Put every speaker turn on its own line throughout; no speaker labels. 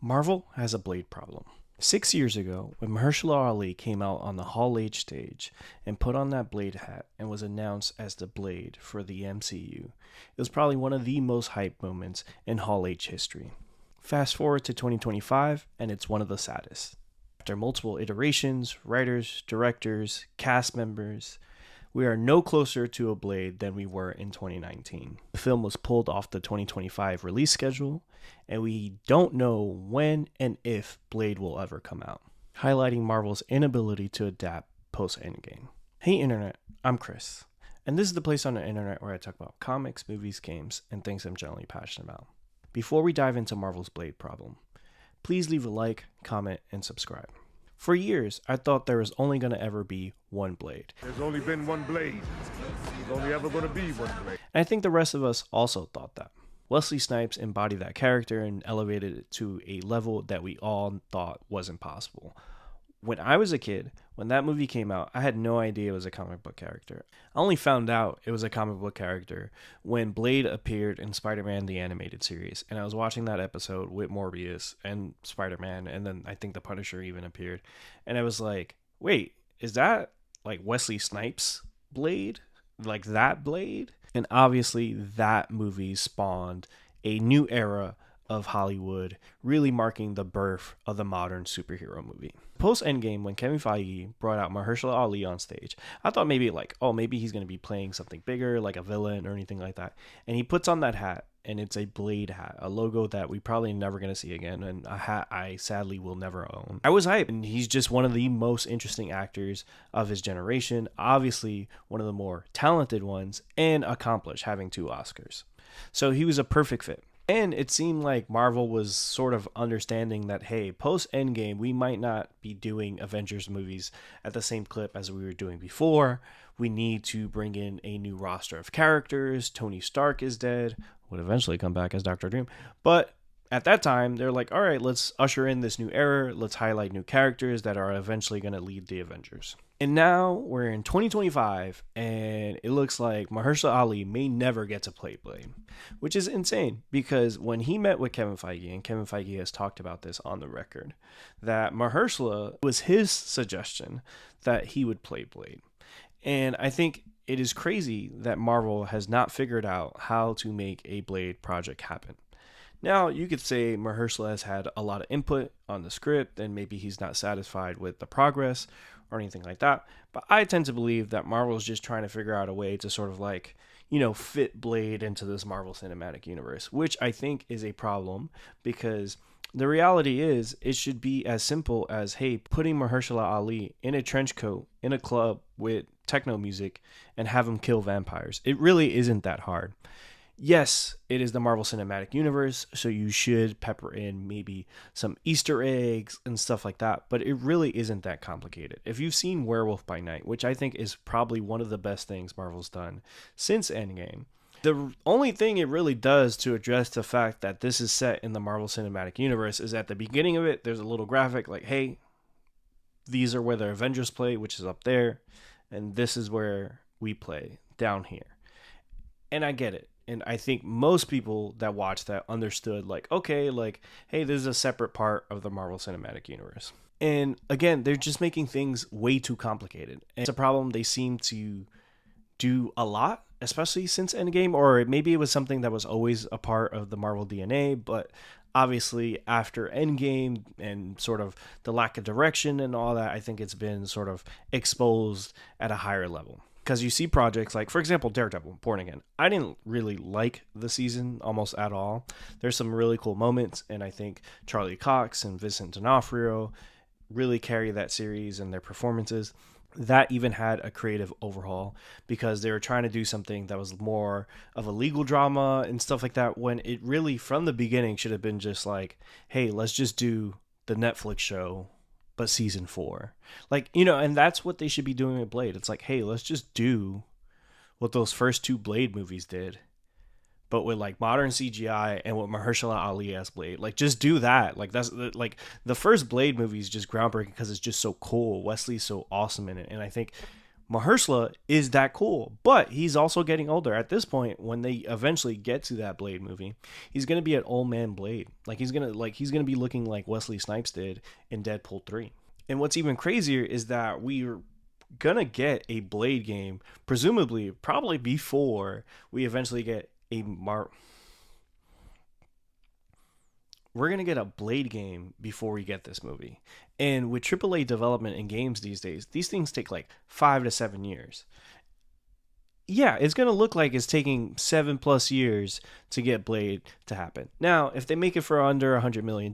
Marvel has a Blade problem. 6 years ago, when Mahershala Ali came out on the Hall H stage and put on that Blade hat and was announced as the Blade for the MCU, it was probably one of the most hyped moments in Hall H history. Fast forward to 2025, and it's one of the saddest. After multiple iterations, writers, directors, cast members, we are no closer to a Blade than we were in 2019. The film was pulled off the 2025 release schedule, and we don't know when and if Blade will ever come out, highlighting Marvel's inability to adapt post-Endgame. Hey Internet, I'm Chris, and this is the place on the internet where I talk about comics, movies, games, and things I'm generally passionate about. Before we dive into Marvel's Blade problem, please leave a like, comment, and subscribe. For years, I thought there was only going to ever be one Blade.
There's only been one Blade. There's only ever going to be one Blade.
And I think the rest of us also thought that. Wesley Snipes embodied that character and elevated it to a level that we all thought was impossible. When I was a kid, when that movie came out, I had no idea it was a comic book character. I only found out it was a comic book character when Blade appeared in Spider-Man the Animated Series. And I was watching that episode with Morbius and Spider-Man, and then I think the Punisher even appeared. And I was like, wait, is that like Wesley Snipes' Blade? Like that Blade? And obviously that movie spawned a new era of Hollywood, really marking the birth of the modern superhero movie. Post Endgame, when Kevin Feige brought out Mahershala Ali on stage, I thought maybe maybe he's going to be playing something bigger, like a villain or anything like that. And he puts on that hat, and it's a Blade hat, a logo that we probably never going to see again, and a hat I sadly will never own. I was hyped, and he's just one of the most interesting actors of his generation, obviously one of the more talented ones, and accomplished, having 2 Oscars. So he was a perfect fit. And it seemed like Marvel was sort of understanding that, hey, post-Endgame, we might not be doing Avengers movies at the same clip as we were doing before. We need to bring in a new roster of characters. Tony Stark is dead, would eventually come back as Doctor Doom. But at that time, they're like, all right, let's usher in this new era. Let's highlight new characters that are eventually going to lead the Avengers. And now we're in 2025, and it looks like Mahershala Ali may never get to play Blade, which is insane because when he met with Kevin Feige, and Kevin Feige has talked about this on the record, that Mahershala was his suggestion that he would play Blade. And I think it is crazy that Marvel has not figured out how to make a Blade project happen. Now, you could say Mahershala has had a lot of input on the script, and maybe he's not satisfied with the progress or anything like that. But I tend to believe that Marvel's just trying to figure out a way to sort of fit Blade into this Marvel Cinematic Universe, which I think is a problem because the reality is it should be as simple as, hey, putting Mahershala Ali in a trench coat in a club with techno music and have him kill vampires. It really isn't that hard. Yes, it is the Marvel Cinematic Universe, so you should pepper in maybe some Easter eggs and stuff like that, but it really isn't that complicated. If you've seen Werewolf by Night, which I think is probably one of the best things Marvel's done since Endgame, the only thing it really does to address the fact that this is set in the Marvel Cinematic Universe is at the beginning of it, there's a little graphic like, hey, these are where the Avengers play, which is up there, and this is where we play, down here. And I get it. And I think most people that watched that understood, hey, this is a separate part of the Marvel Cinematic Universe. And again, they're just making things way too complicated. And it's a problem they seem to do a lot, especially since Endgame, or maybe it was something that was always a part of the Marvel DNA, but obviously after Endgame and sort of the lack of direction and all that, I think it's been sort of exposed at a higher level. Because you see projects like, for example, Daredevil, Born Again. I didn't really like the season almost at all. There's some really cool moments, and I think Charlie Cox and Vincent D'Onofrio really carry that series and their performances. That even had a creative overhaul because they were trying to do something that was more of a legal drama and stuff like that, when it really, from the beginning, should have been just like, hey, let's just do the Netflix show but season 4, and that's what they should be doing with Blade. It's like, hey, let's just do what those first 2 Blade movies did, but with modern CGI and with Mahershala Ali as Blade. Just do that. That's the first Blade movie is just groundbreaking because it's just so cool. Wesley's so awesome in it, and I think Mahershala is that cool, but he's also getting older. At this point, when they eventually get to that Blade movie, he's gonna be an old man Blade. He's gonna be looking like Wesley Snipes did in Deadpool 3. And what's even crazier is that we're gonna get a Blade game, presumably probably before we eventually get a we're going to get a Blade game before we get this movie. And with AAA development in games these days, these things take like 5 to 7 years. Yeah, it's going to look like it's taking 7+ years to get Blade to happen. Now, if they make it for under $100 million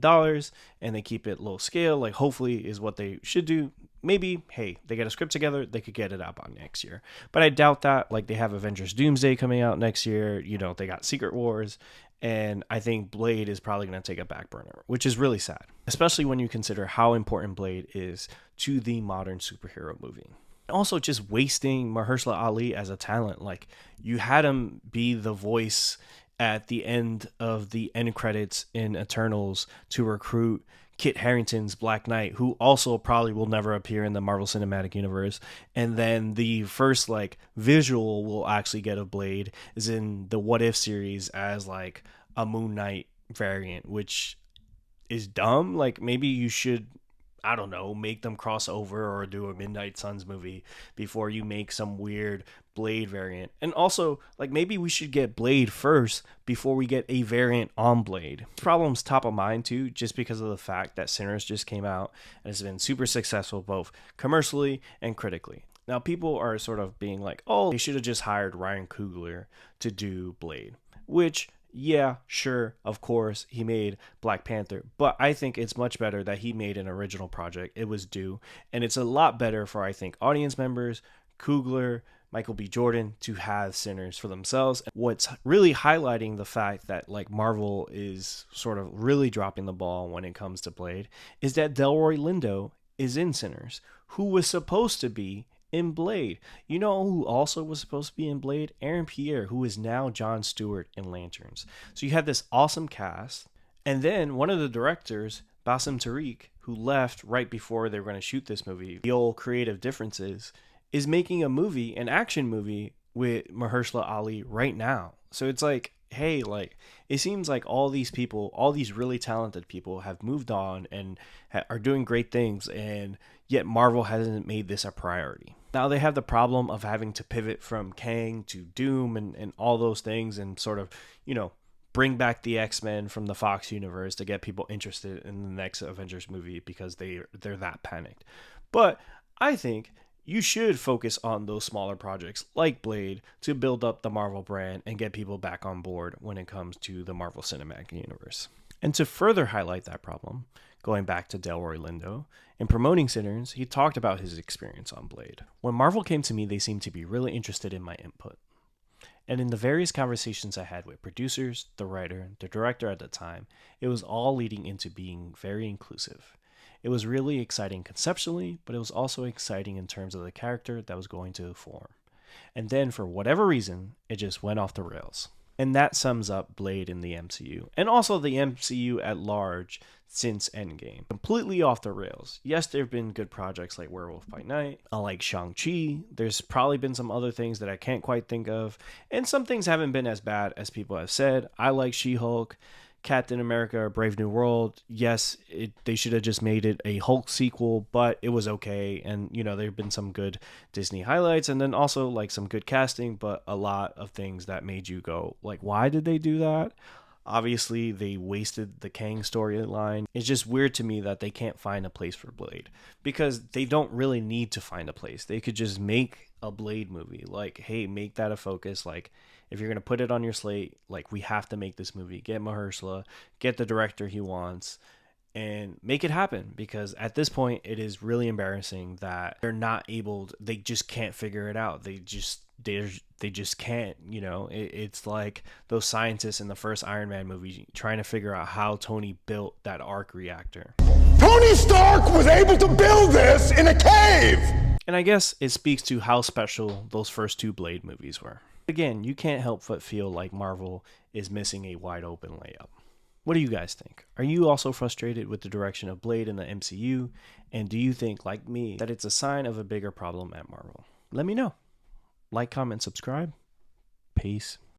and they keep it low scale, like hopefully is what they should do, maybe, hey, they get a script together, they could get it out by next year. But I doubt that. Like, they have Avengers Doomsday coming out next year. You know, they got Secret Wars. And I think Blade is probably going to take a back burner, which is really sad, especially when you consider how important Blade is to the modern superhero movie. Also, just wasting Mahershala Ali as a talent. Like, you had him be the voice at the end of the end credits in Eternals to recruit Kit Harington's Black Knight, who also probably will never appear in the Marvel Cinematic Universe. And then the first like visual we'll actually get of Blade is in the What If series as like a Moon Knight variant, which is dumb. Like, maybe you should, I don't know, make them cross over or do a Midnight Suns movie before you make some weird Blade variant. And also, like, maybe we should get Blade first before we get a variant on Blade. This problem's top of mind too, just because of the fact that Sinners just came out and has been super successful both commercially and critically. Now, people are sort of being like, oh, they should have just hired Ryan Coogler to do Blade, which, yeah, sure, of course, he made Black Panther, but I think it's much better that he made an original project. It was due, and it's a lot better for, I think, audience members, Coogler, Michael B. Jordan to have Sinners for themselves. What's really highlighting the fact that like Marvel is sort of really dropping the ball when it comes to Blade is that Delroy Lindo is in Sinners, who was supposed to be in Blade. You know who also was supposed to be in Blade? Aaron Pierre, who is now Jon Stewart in Lanterns. So you had this awesome cast, and then one of the directors, Bassem Tariq, who left right before they were going to shoot this movie, the old creative differences, is making a movie, an action movie with Mahershala Ali right now. So it's like, hey, like, it seems like all these people, all these really talented people have moved on and are doing great things, and yet Marvel hasn't made this a priority. Now they have the problem of having to pivot from Kang to Doom and all those things and sort of, you know, bring back the X-Men from the Fox universe to get people interested in the next Avengers movie because they're that panicked. But I think you should focus on those smaller projects like Blade to build up the Marvel brand and get people back on board when it comes to the Marvel Cinematic Universe. And to further highlight that problem, going back to Delroy Lindo, in promoting Sinners, he talked about his experience on Blade. When Marvel came to me, they seemed to be really interested in my input. And in the various conversations I had with producers, the writer, the director at the time, it was all leading into being very inclusive. It was really exciting conceptually, but it was also exciting in terms of the character that was going to form. And then, for whatever reason, it just went off the rails. And that sums up Blade in the MCU, and also the MCU at large since Endgame. Completely off the rails. Yes, there have been good projects like Werewolf by Night. I like Shang-Chi. There's probably been some other things that I can't quite think of. And some things haven't been as bad as people have said. I like She-Hulk. Captain America, Brave New World, yes, they should have just made it a Hulk sequel, but it was okay. And, you know, there have been some good Disney highlights and then also like some good casting, but a lot of things that made you go, like, why did they do that? Obviously, they wasted the Kang storyline. It's just weird to me that they can't find a place for Blade because they don't really need to find a place. They could just make a Blade movie. Like, hey, make that a focus. Like, if you're going to put it on your slate, like, we have to make this movie. Get Mahershala, get the director he wants, and make it happen. Because at this point, it is really embarrassing that they're not able, they just can't figure it out. They just can't, you know. It's like those scientists in the first Iron Man movie trying to figure out how Tony built that arc reactor.
Tony Stark was able to build this in a cave!
And I guess it speaks to how special those first two Blade movies were. Again, you can't help but feel like Marvel is missing a wide open layup. What do you guys think? Are you also frustrated with the direction of Blade in the MCU? And do you think, like me, that it's a sign of a bigger problem at Marvel? let me know. Like, comment, subscribe. Peace.